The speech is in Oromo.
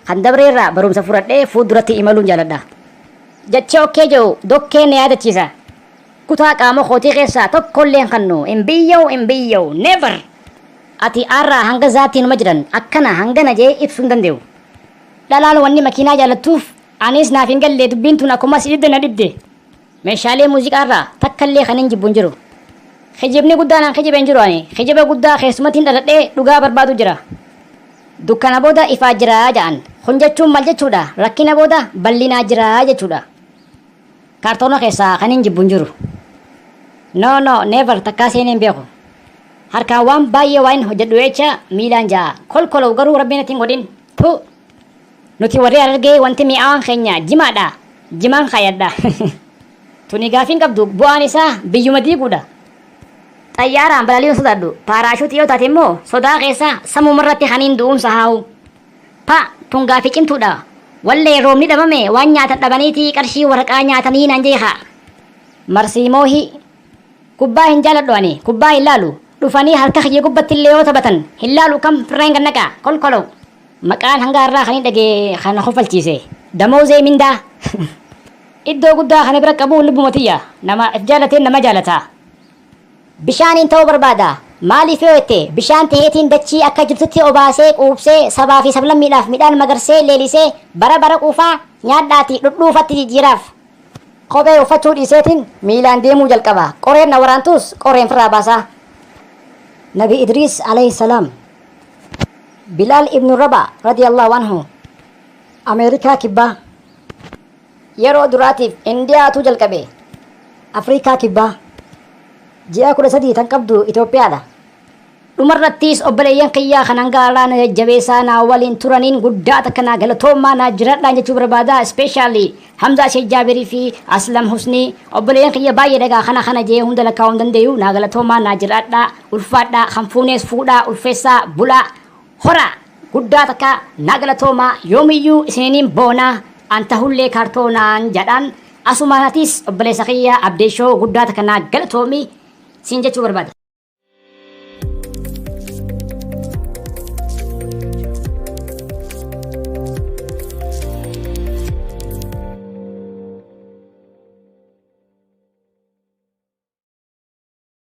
kan dabreerraa barumsa fudhadhee fuulduratti imaluun jaaladha. Jecha okkee jiru dokkee na yaadachiisa. Kutaa qaama kootii keessaa tokkollee hin kannu hin biyya'u never. Ati arraa hanga zaatii numa jiran akkana hangana jee ibsuu hin danda'u. Dhalaan wanni makiinaa jaalattuuf anis naaf hin galle dubbiin tun akkuma si dibde na dibde. Meeshaalee muuziqaarraa takkallee kan hin jibbu hin jiru. Kijibni guddaan an kijibeen jiru ani kijiba guddaa keessumattiin dhaladhee dhugaa barbaadu jira. Dukkana booda ifaa jira ja'an kun jechuun maal jechuudha rakkina booda bal'inaa jira jechuudha. Kaartoona keessaa kan hin jibbu hin jiru. No never takkaa seenee hin beeku. Harkaan waan baay'ee waan hojjedhu jecha miilaan ja'a kolkolou garuu rabbiin ittiin godhin tu nuti warri argee wanti mi'aawaan keenya jimaadha jimaan kaayadha. Tuni gaafiin qabdu bu'aan isaa biyyuma diiguudha. Xayyaaraan balali'uu sodaadhu paaraashuutii yoo taate immoo sodaa keessa sammumarratti haniin du'umsa haa'u. Tun gaafii cimtuudha. Wallee roobni dhabame waan nyaatan dhabaniitii qarshii waraqaa nyaatanii naan jeeqa. Marsiimoohi kubbaa hin jaaladhu ani kubbaa hin laalu dhufanii harka kiyya gubbatti illee yoo taphatan hin laalu kam firreen gannaqa kolkolou. Maqaan hanga irraa kan hin dhagee kana kofalchiise damoozee mindaa. Iddoo guddaa kana bira qabuun lubbumatiyya nama jaalateen nama jaalata. Bishaaniin ta'uu barbaada. Maaliif yoo jette bishaan ta'eetiin dachii akka jirtutti obaasee quubsee sabaa fi sablammiidhaaf midhaan magarsee leelisee bara quufaa nyaadhaatii dhudhuufatti jijjiiraaf. Kophee uffachuu dhiiseetiin miilaan deemuu jalqaba. Qoreen na waraantus qoreen firraa baasa. Nabi Idriis alayhi salaam Bilaal ibnu Rabaa radiyallahu anhu Ameerikaa kibbaa yeroo duraatiif Indiyaatu jalqabe. Afrikaa kibbaa ji'a 13 tan qabdu Itoophiyaadha. Dhumarrattis obboleeyyan kiyyaa kan hangaalaan jajjabeessaa naa waliin turaniin guddaa takka naa galatoomaa naa jiraadhaan jechuu barbaada. Ispeeshaalii Hamzaa Sheek Jaabirii fi Aslam Husnii obboleeyyan kiyya baay'ee dhagaa kana jee hunda lakkaa'uu hin danda'u naa galatoomaa naa jiraadhaa ulfaadhaa kan fuunees fuudhaa ulfeessaa bulaa horaa guddaa takka naa galatoomaa yoomiyyuu isiniin boonaa anta hullee kaartoonaan jedhaan asumaatis obboleessa kiyya abdeeshoo guddaa takka naa galatoomi siin jechuu barbaada.